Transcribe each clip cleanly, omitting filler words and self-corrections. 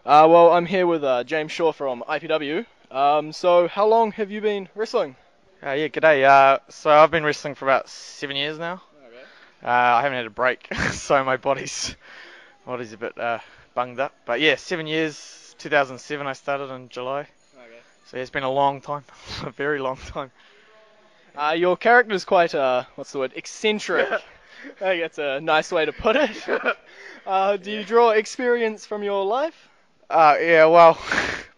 Well, I'm here with James Shaw from IPW. So how long have you been wrestling? Yeah, g'day. So I've been wrestling for about 7 years now. Okay. I haven't had a break, so my body's a bit bunged up. But yeah, 7 years. 2007 I started in July. Okay. So yeah, it's been a long time, a very long time. Your character's quite, what's the word, eccentric. I think that's a nice way to put it. Do you draw experience from your life? Yeah, well,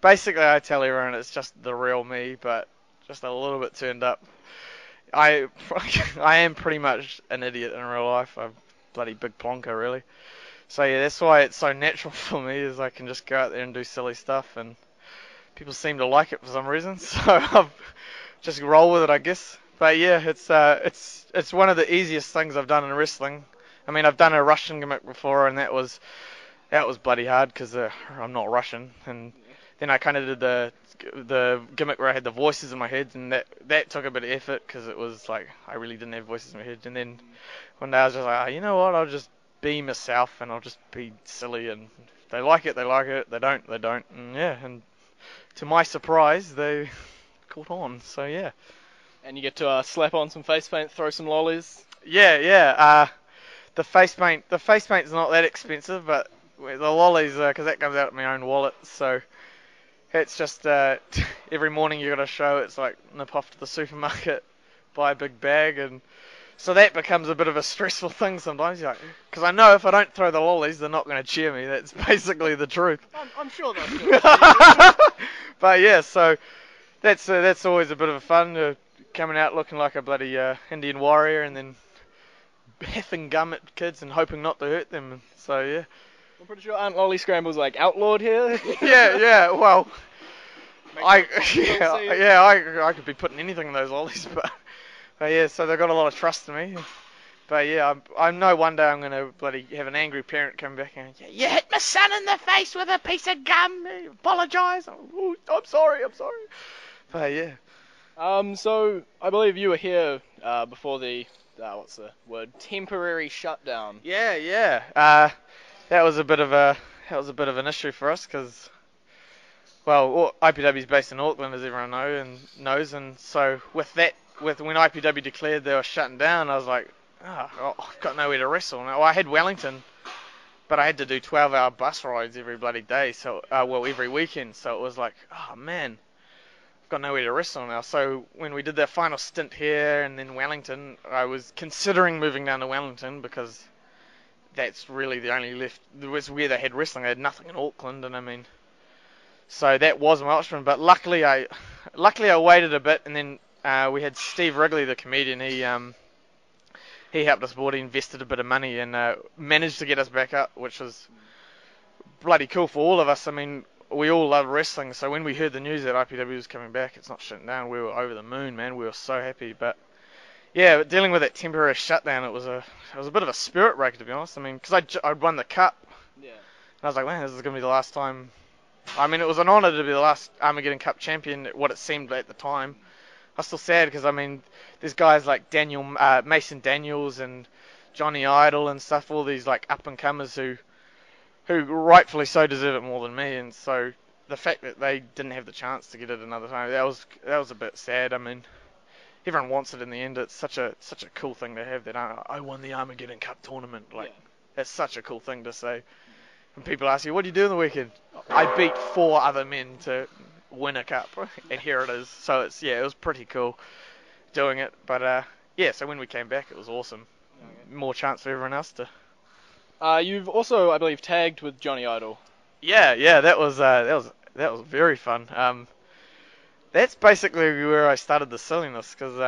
basically I tell everyone it's just the real me, but just a little bit turned up. I I am pretty much an idiot in real life. I'm a bloody big plonker, really. So yeah, that's why it's so natural for me, is I can just go out there and do silly stuff, and people seem to like it for some reason. So I've just roll with it, I guess. But yeah, it's one of the easiest things I've done in wrestling. I mean, I've done a Russian gimmick before, and that was bloody hard because I'm not Russian. And then I kind of did the gimmick where I had the voices in my head, and that took a bit of effort because it was like I really didn't have voices in my head. And then one day I was just like, oh, you know what? I'll just be myself, and I'll just be silly. And if they like it, they like it. They don't, they don't. And yeah, and to my surprise, they caught on. So yeah. And you get to slap on some face paint, throw some lollies. Yeah. The face paint's not that expensive, but the lollies, because that comes out of my own wallet. So it's just every morning you got to show. It's like nip off to the supermarket, buy a big bag, and so that becomes a bit of a stressful thing sometimes. Because I know if I don't throw the lollies, they're not going to cheer me. That's basically the truth. I'm sure they'll still cheer But yeah, so that's always a bit of fun. Coming out looking like a bloody Indian warrior, and then heffing gum at kids and hoping not to hurt them. So yeah. I'm pretty sure Aunt Lolly Scramble's like outlawed here. Yeah. Well, Make I sure cops don't see it. I could be putting anything in those lollies, but yeah. So they've got a lot of trust in me. But yeah, I know one day I'm gonna bloody have an angry parent come back and you hit my son in the face with a piece of gum. Apologise. I'm sorry. But yeah. So I believe you were here before the what's the word? Temporary shutdown. Yeah. That was a bit of an issue for us because, well, IPW is based in Auckland, as everyone knows, and so with when IPW declared they were shutting down, I was like, I've got nowhere to wrestle. Now, I had Wellington, but I had to do 12-hour bus rides every bloody day, so every weekend. So it was like, oh man, I've got nowhere to wrestle now. So when we did that final stint here and then Wellington, I was considering moving down to Wellington because that's really the only left. It was where they had wrestling. They had nothing in Auckland, and I mean, so that was my option. But luckily I waited a bit, and then we had Steve Wrigley, the comedian. He helped us board. He invested a bit of money and managed to get us back up, which was bloody cool for all of us. I mean, we all love wrestling, so when we heard the news that IPW was coming back, it's not shutting down, we were over the moon, man. We were so happy. But yeah, but dealing with that temporary shutdown, it was a bit of a spirit breaker, to be honest. I mean, because I'd won the cup, Yeah. and I was like, man, this is going to be the last time. I mean, it was an honour to be the last Armageddon Cup champion, what it seemed at the time. I was still sad because, I mean, there's guys like Mason Daniels and Johnny Idol and stuff, all these like up-and-comers who rightfully so deserve it more than me, and so the fact that they didn't have the chance to get it another time, that was a bit sad. I mean, everyone wants it in the end. It's such a cool thing to have that I won the Armageddon Cup tournament. Like, that's such a cool thing to say. And people ask you, what do you do in the weekend? I beat 4 other men to win a cup, and here it is. So it was pretty cool doing it. But yeah, so when we came back, it was awesome. Okay. More chance for everyone else to. You've also, I believe, tagged with Johnny Idol. Yeah, that was very fun. That's basically where I started the silliness because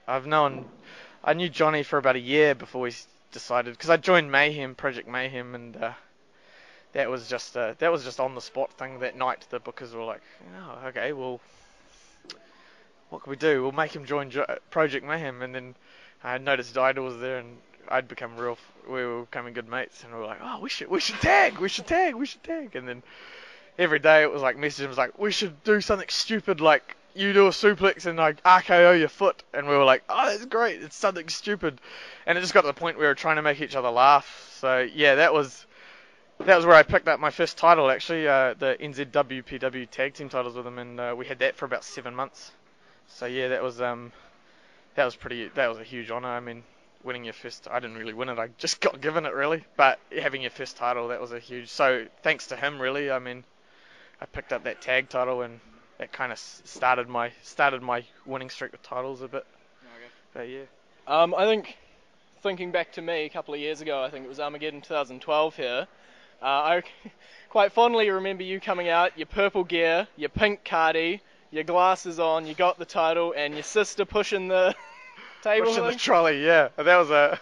I knew Johnny for about a year before we decided, because I joined Project Mayhem, and that was just on the spot thing that night. The bookers were like, oh, okay, well, what can we do? We'll make him join Project Mayhem, and then I noticed Idol was there, and we were becoming good mates, and we were like, oh, we should tag, and then every day it was like messages, was like, we should do something stupid like you do a suplex and like RKO your foot, and we were like, oh, that's great, it's something stupid, and it just got to the point where we were trying to make each other laugh. So yeah, that was that was where I picked up my first title, actually, the NZWPW tag team titles with them, and we had that for about 7 months. So yeah, that was a huge honour. I mean, winning your first, I didn't really win it, I just got given it really, but having your first title, that was a huge, so thanks to him really. I mean, I picked up that tag title, and that kind of started my winning streak with titles a bit. Okay. But yeah. I think, thinking back to me a couple of years ago, I think it was Armageddon 2012 here. I quite fondly remember you coming out, your purple gear, your pink cardi, your glasses on, you got the title, and your sister pushing the table. Pushing the thing. trolley, yeah. That was that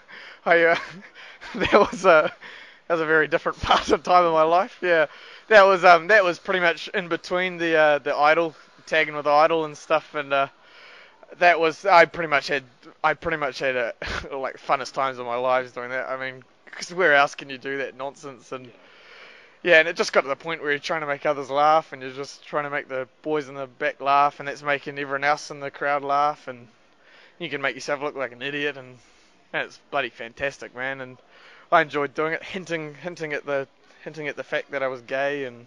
was a very different part of time of my life. Yeah, that was pretty much in between the idol, tagging with idol and stuff, and that was I pretty much had a, like, funnest times of my lives doing that. I mean, because where else can you do that nonsense? And yeah, and it just got to the point where you're trying to make others laugh, and you're just trying to make the boys in the back laugh, and that's making everyone else in the crowd laugh, and you can make yourself look like an idiot, and it's bloody fantastic, man. And I enjoyed doing it, hinting at the fact that I was gay and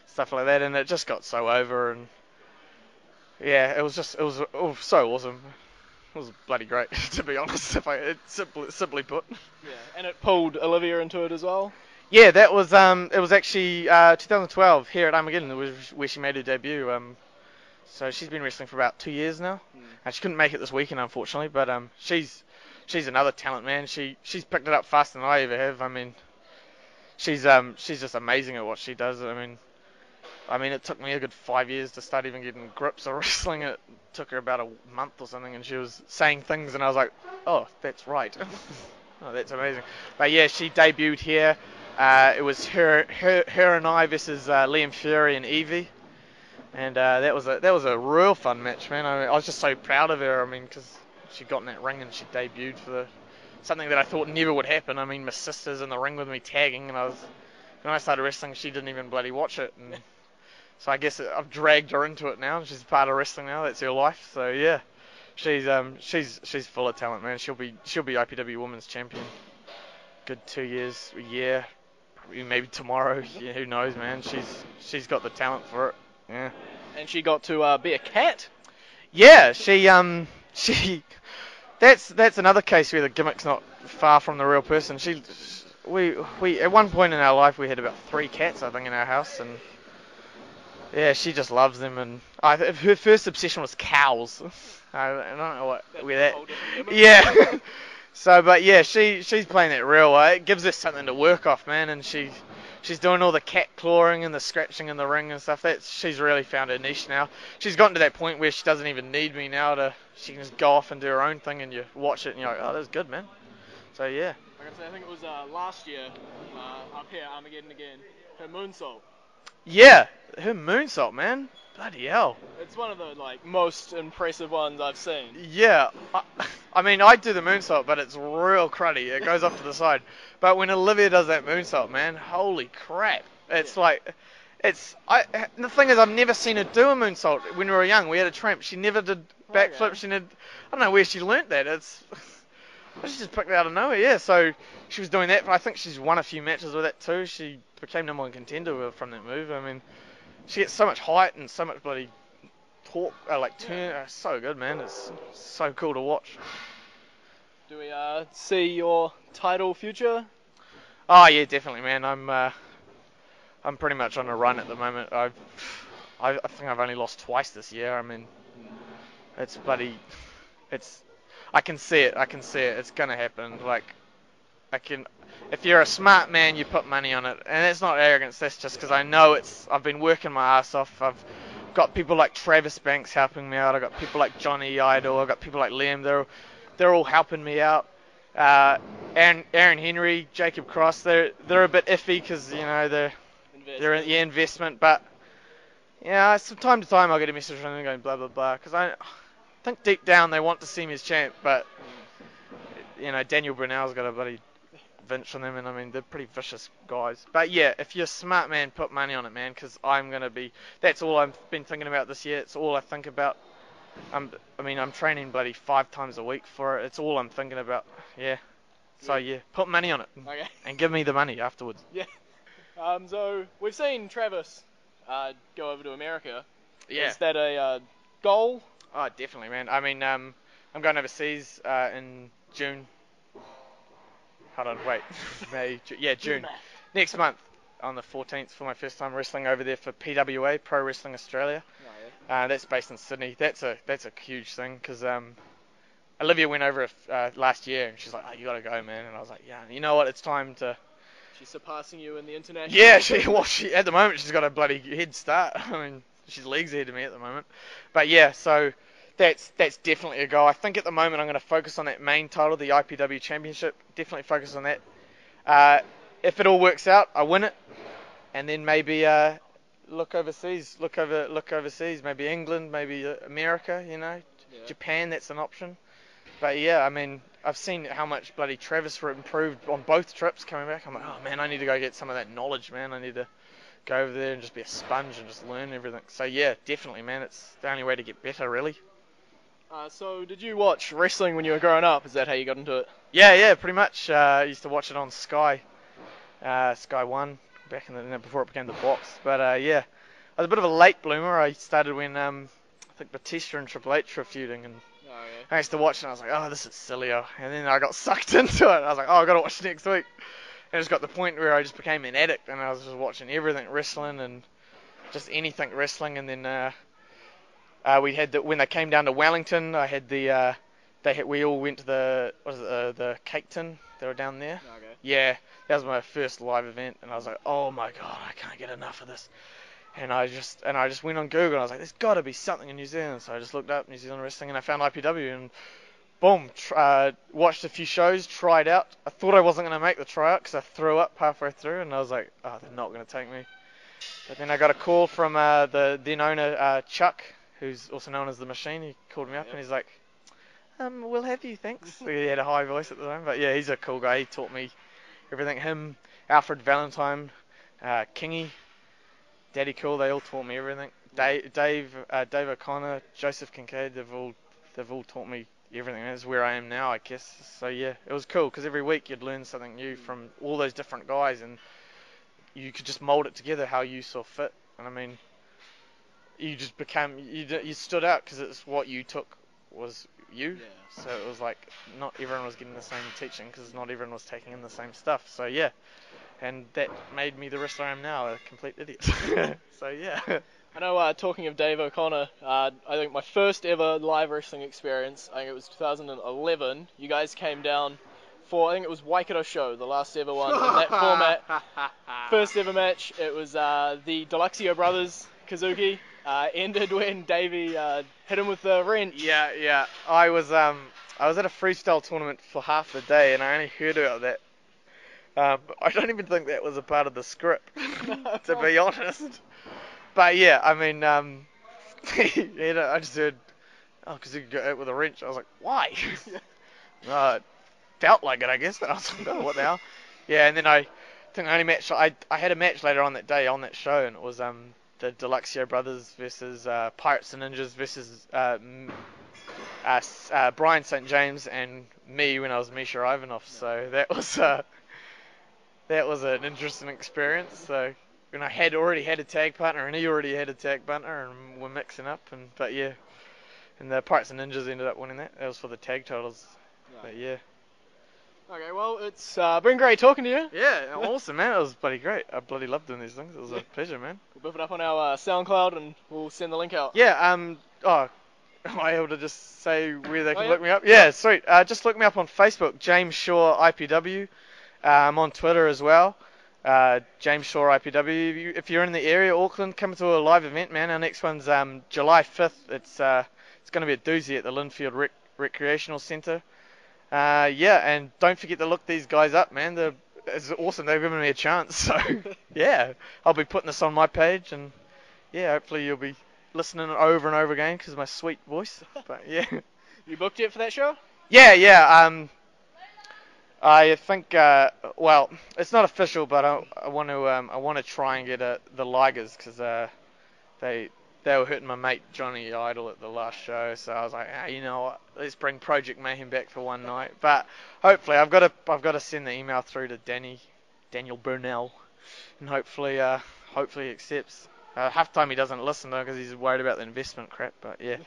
stuff like that, and it just got so over, and yeah, it was so awesome. It was bloody great, to be honest, if I simply put. Yeah, and it pulled Olivia into it as well. Yeah, that was it was actually 2012 here at Armageddon, where she made her debut. So she's been wrestling for about 2 years now. She couldn't make it this weekend, unfortunately, but she's another talent, man. She's picked it up faster than I ever have. I mean, she's just amazing at what she does. I mean, it took me a good 5 years to start even getting grips of wrestling. It took her about a month or something, and she was saying things, and I was like, oh, that's right. Oh, that's amazing. But yeah, she debuted here. It was her and I versus Liam Fury and Evie. And that was a real fun match, man. I was just so proud of her. I mean, because she got in that ring and she debuted for something that I thought never would happen. I mean, my sister's in the ring with me tagging, and when I started wrestling, she didn't even bloody watch it. And so I guess I've dragged her into it now. She's part of wrestling now. That's her life. So yeah, she's full of talent, man. She'll be IPW Women's Champion. Good 2 years, a year, probably maybe tomorrow. Yeah, who knows, man? She's got the talent for it. Yeah. And she got to be a cat. Yeah, she that's another case where the gimmick's not far from the real person. We at one point in our life we had about 3 cats, I think, in our house, and yeah, she just loves them. And her first obsession was cows. I don't know where that. Yeah. So, but yeah, she's playing that real way. It gives her something to work off, man, and she's doing all the cat clawing and the scratching in the ring and stuff. She's really found her niche now. She's gotten to that point where she doesn't even need me now. She can just go off and do her own thing, and you watch it and you're like, oh, that's good, man. So yeah. Like I think it was last year up here, Armageddon again. Her moonsault. Yeah, her moonsault, man. Bloody hell. It's one of the most impressive ones I've seen. Yeah, I mean, I do the moonsault, but it's real cruddy. It goes off to the side. But when Olivia does that moonsault, man, holy crap! It's the thing is, I've never seen her do a moonsault. When we were young, we had a tramp. She never did backflip. Okay. I don't know where she learnt that. She just picked it out of nowhere. Yeah, so she was doing that. I think she's won a few matches with that too. She became number 1 contender from that move. I mean, she gets so much height and so much bloody torque, turn. So good, man. It's so cool to watch. Do we see your title future? Oh yeah, definitely, man. I'm pretty much on a run at the moment. I think I've only lost twice this year. I mean, it's bloody. I can see it. It's gonna happen. If you're a smart man, you put money on it, and it's not arrogance. That's just because I know I've been working my ass off. I've got people like Travis Banks helping me out. I've got people like Johnny Idol. I've got people like Liam. They're all helping me out. Aaron Henry, Jacob Cross. They're a bit iffy because they're investment, but yeah, from time to time I'll get a message from them going blah blah blah because I think deep down they want to see me as champ, but Daniel Brunel's got a bloody Vince from them, and I mean they're pretty vicious guys. But yeah, if you're a smart man, put money on it, man, because that's all I've been thinking about this year. It's all I think about. I'm training bloody 5 times a week for it. It's all I'm thinking about. Yeah. So yeah, put money on it. Okay. And give me the money afterwards. Yeah. So we've seen Travis go over to America. Yeah. Is that a goal? Oh, definitely, man. I mean, I'm going overseas in June. Hold on, wait. June. Next month on the 14th for my first time wrestling over there for PWA, Pro Wrestling Australia. Oh, yeah. That's based in Sydney. That's a huge thing because Olivia went over last year and she's like, "Oh, you gotta go, man." And I was like, "Yeah, you know what? It's time to." She's surpassing you in the international. Yeah, she at the moment she's got a bloody head start. I mean, she's leagues ahead of me at the moment. But yeah, so that's definitely a goal. I think at the moment I'm going to focus on that main title, the IPW Championship. Definitely focus on that. If it all works out, I win it, and then maybe look overseas. Look overseas. Maybe England, maybe America. Yeah. Japan. That's an option. But yeah, I mean, I've seen how much bloody Travis improved on both trips coming back. I'm like, oh man, I need to go get some of that knowledge, man. I need to go over there and just be a sponge and just learn everything. So yeah, definitely, man. It's the only way to get better, really. So did you watch wrestling when you were growing up? Is that how you got into it? Yeah, pretty much. I used to watch it on Sky, Sky One, back in before it became the box. But yeah, I was a bit of a late bloomer. I started when I think Batista and Triple H were feuding, and Oh, yeah. I used to watch it and I was like, oh, this is silly. And then I got sucked into it. I was like, oh, I got to watch next week. And it just got to the point where I just became an addict and I was just watching everything wrestling and just anything wrestling. And then we had when they came down to Wellington, I had we all went to the Cake Tin. They were down there. Okay. Yeah, that was my first live event and I was like, oh my God, I can't get enough of this. And I just went on Google and I was like, there's got to be something in New Zealand. So I just looked up New Zealand wrestling and I found IPW and boom, watched a few shows, tried out. I thought I wasn't going to make the tryout because I threw up halfway through and I was like, oh, they're not going to take me. But then I got a call from the then owner, Chuck, who's also known as The Machine. He called me up and he's like, we'll have you, thanks. He had a high voice at the time, but yeah, he's a cool guy. He taught me everything. Him, Alfred Valentine, Kingy, Daddy Cool, they all taught me everything. Dave O'Connor, Joseph Kincaid, they've all taught me everything. That's where I am now, I guess. So yeah, it was cool because every week you'd learn something new from all those different guys, and you could just mold it together how you saw fit. And I mean, you just you stood out because it's what you took was you. Yeah. So it was like not everyone was getting the same teaching because not everyone was taking in the same stuff. So yeah. And that made me the wrestler I am now, a complete idiot. So yeah. I know, talking of Dave O'Connor, I think my first ever live wrestling experience, I think it was 2011, you guys came down for, I think it was Waikato Show, the last ever one in that format. First ever match, it was the Deluxio Brothers, Kazuki, ended when Davey hit him with the wrench. Yeah. I was at a freestyle tournament for half the day and I only heard about that. I don't even think that was a part of the script, to be honest. But yeah, I mean, I just heard, oh, because you could go out with a wrench. I was like, why? It felt like it, I guess. But I was like, oh, what the hell? Yeah, and then I think the only match, I had a match later on that day on that show, and it was the Deluxio Brothers versus Pirates and Ninjas versus Brian St. James and me when I was Misha Ivanov. So that was an interesting experience. So, and I had already had a tag partner, and he already had a tag partner, and we're mixing up. But yeah, and the Pirates and Ninjas ended up winning that. That was for the tag titles. Yeah. But yeah. Okay, well, it's been great talking to you. Yeah, awesome, man. It was bloody great. I bloody love doing these things. It was a pleasure, man. We'll buff it up on our SoundCloud, and we'll send the link out. Yeah. Am I able to just say where they can yeah. look me up? Yeah, sweet. Just look me up on Facebook, James Shaw IPW. I'm on Twitter as well, James Shaw IPW. If you're in the area, Auckland, come to a live event, man. Our next one's July 5th. It's going to be a doozy at the Linfield Recreational Centre. Yeah, and don't forget to look these guys up, man. It's awesome. They've given me a chance. So yeah, I'll be putting this on my page, and yeah, hopefully you'll be listening over and over again because of my sweet voice. But yeah. You booked yet for that show? Yeah. I think, well, it's not official, but I want to try and get the Ligers because they were hurting my mate Johnny Idol at the last show, so I was like, hey, you know what, let's bring Project Mayhem back for one night. But hopefully, I've got to send the email through to Daniel Burnell, and hopefully he accepts. Half the time he doesn't listen though because he's worried about the investment crap. But yeah.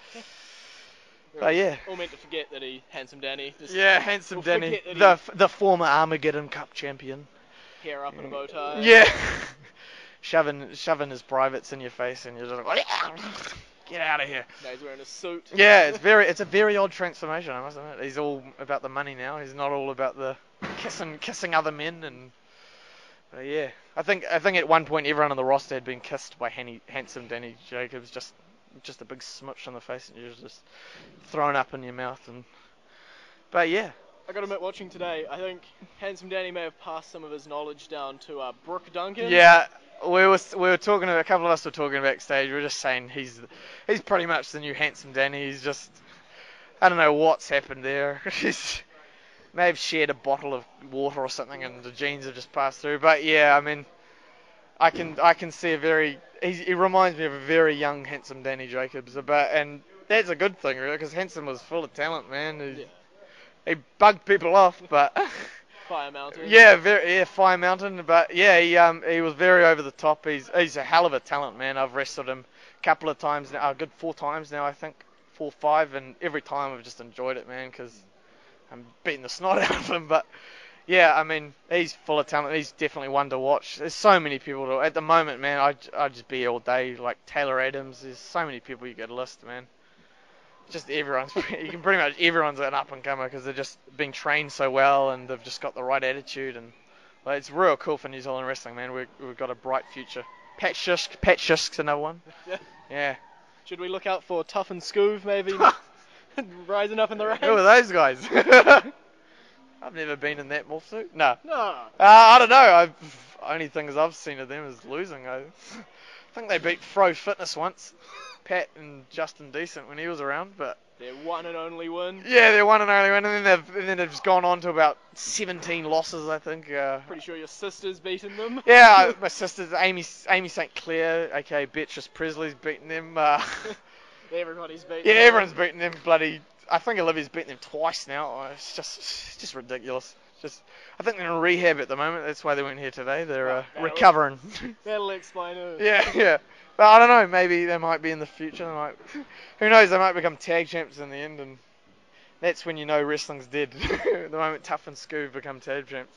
But yeah. All meant to forget that Handsome Danny. Yeah, Handsome Danny, forget that the former Armageddon Cup champion. Hair up in a bow tie. Yeah. shoving his privates in your face, and you're just like, get out of here. Now he's wearing a suit. Yeah, it's a very odd transformation, I must admit. He's all about the money now. He's not all about the kissing other men, and yeah. I think at one point everyone on the roster had been kissed by Handsome Danny Jacobs, just a big smooch on the face, and you're just thrown up in your mouth. But yeah. I gotta admit, watching today, I think Handsome Danny may have passed some of his knowledge down to Brooke Duncan. Yeah, we were talking. A couple of us were talking backstage. We were just saying he's pretty much the new Handsome Danny. He's just, I don't know what's happened there. He's may have shared a bottle of water or something, and the genes have just passed through. But yeah, I mean, I can see he reminds me of a very young Handsome Danny Jacobs. And that's a good thing, really, because Handsome was full of talent, man. He bugged people off, but Fire Mountain. Yeah, Fire Mountain. But yeah, he was very over the top. He's a hell of a talent, man. I've wrestled him a couple of times now, a good 4 times now, I think, 4 or 5, and every time I've just enjoyed it, man, because I'm beating the snot out of him. But yeah, I mean, he's full of talent. He's definitely one to watch. There's so many people at the moment, man. I'd just be here all day, like Taylor Adams. There's so many people you could list, man. Just everyone's an up and comer because they're just being trained so well and they've just got the right attitude, and it's real cool for New Zealand wrestling, man. We've got a bright future. Pat Shusk's another one. Yeah. Should we look out for Tough and Scoove maybe rising up in the ranks? Who are those guys? I've never been in that morph suit. No. I don't know. Only things I've seen of them is losing. I think they beat Fro Fitness once. Pat and Justin Decent when he was around, but their one and only win. Yeah, their one and only win, and then they've gone on to about 17 losses, I think. Pretty sure your sister's beaten them. Yeah, my sister's Amy St Clair, aka Beatrice Presley's beaten them. Everybody's beaten. Yeah, everyone's beaten them. Bloody, I think Olivia's beaten them twice now. It's just ridiculous. I think they're in rehab at the moment. That's why they weren't here today. They're recovering. That'll explain it. Yeah. But I don't know, maybe they might be in the future. Who knows, they might become tag champs in the end, and that's when you know wrestling's dead. At the moment Tough and Scoove become tag champs.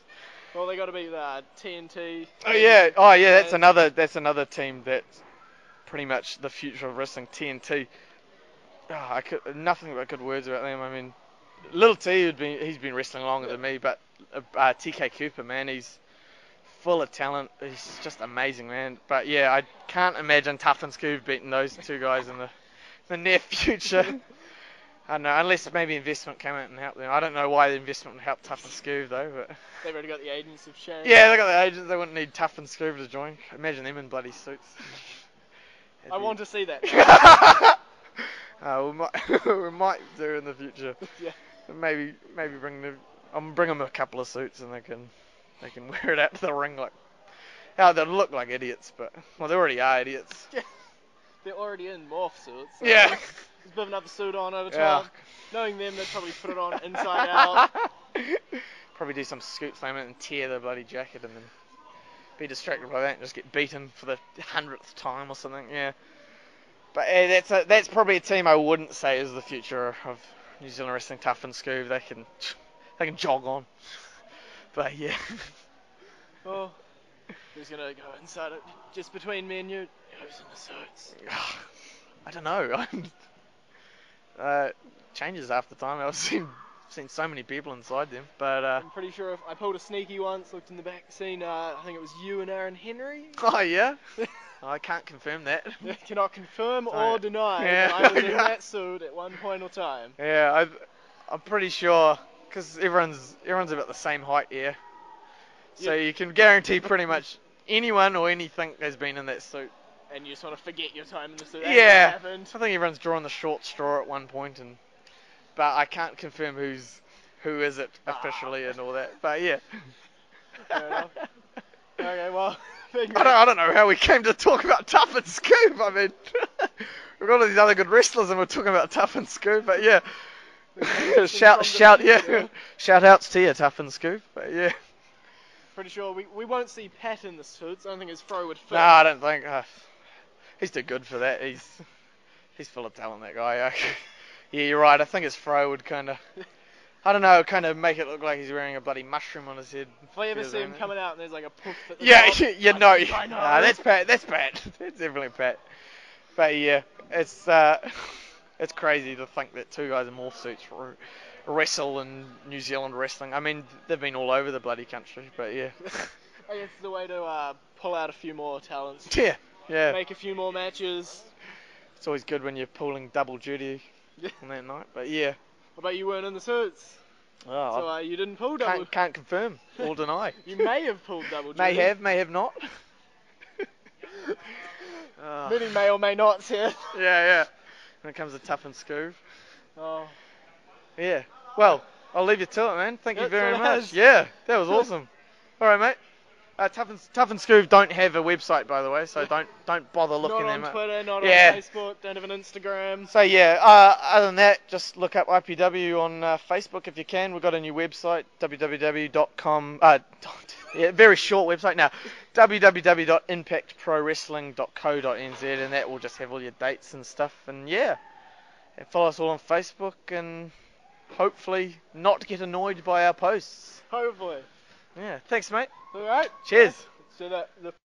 Well, they got to be TNT. Oh yeah, that's another team that's pretty much the future of wrestling. TNT. Nothing but good words about them. I mean, Little T, he's been wrestling longer than me, but TK Cooper, man, he's full of talent. He's just amazing, man. But yeah, I can't imagine Tough and Scoove beating those two guys in the near future. I don't know, unless maybe investment came out and helped them. I don't know why the investment would help Tough and Scoove though. But they've already got the agents of shame. Yeah, they got the agents. They wouldn't need Tough and Scoove to join. Imagine them in bloody suits. I want to see that. We might do in the future. Yeah. Maybe bring them a couple of suits and they can wear it out to the ring they'll look like idiots, but they already are idiots. Yeah. They're already in morph suits. So yeah. Just put another suit on over time. Knowing them, they'd probably put it on inside out. Probably do some scoop slam and tear the bloody jacket and then be distracted by that and just get beaten for the 100th time or something. Yeah. But that's probably a team I wouldn't say is the future of New Zealand wrestling. Tough and Scoove, they can jog on. But yeah. Oh, who's gonna go inside it? Just between me and you, who's in the suits? I don't know. Changes half the time. I've seen so many people inside them, but I'm pretty sure if I pulled a sneaky once, looked in the back scene. I think it was you and Aaron Henry. Oh yeah. I can't confirm that. Cannot confirm or deny. Yeah. That I was in that suit at one point or time. Yeah, I'm pretty sure because everyone's about the same height here, so you can guarantee pretty much anyone or anything has been in that suit. And you sort of forget your time in the suit. Yeah, I think everyone's drawing the short straw at one point, but I can't confirm who is it officially and all that. But yeah. Fair enough. Okay, well. I don't know how we came to talk about Tough and Scoop. I mean, we've got all these other good wrestlers and we're talking about Tough and Scoop. But yeah, shout outs to you, Tough and Scoop. But yeah. Pretty sure we won't see Pat in the suits. I don't think his fro would fit. No, I don't think. He's too good for that. He's full of talent, that guy. Yeah, you're right. I think his fro would kind of, I don't know, kind of make it look like he's wearing a bloody mushroom on his head. If I ever see him coming out and there's like a poof at the Yeah, top, you know. I know. That's Pat. That's Pat. That's definitely Pat. But yeah, it's crazy to think that two guys in morph suits wrestle in New Zealand wrestling. I mean, they've been all over the bloody country, but yeah. I guess it's the way to pull out a few more talents. Yeah, yeah. Make a few more matches. It's always good when you're pulling double duty on that night, but yeah. What about you weren't in the suits? Oh, So you didn't pull double. Can't confirm or deny. You may have pulled double duty. May have not. Many may or may nots here. Yeah. When it comes to Tough and Scoove. Oh. Yeah. Well, I'll leave you to it, man. Thank you very much. Has. Yeah, that was awesome. All right, mate. Tough and Scoove don't have a website, by the way, so don't bother looking them up. Not on Twitter, not on Facebook, don't have an Instagram. So yeah, other than that, just look up IPW on Facebook if you can. We've got a new website, www.com. Very short website now, www.impactprowrestling.co.nz, and that will just have all your dates and stuff. And yeah, and follow us all on Facebook, and hopefully not get annoyed by our posts. Hopefully. Yeah, thanks, mate. All right. Cheers. So the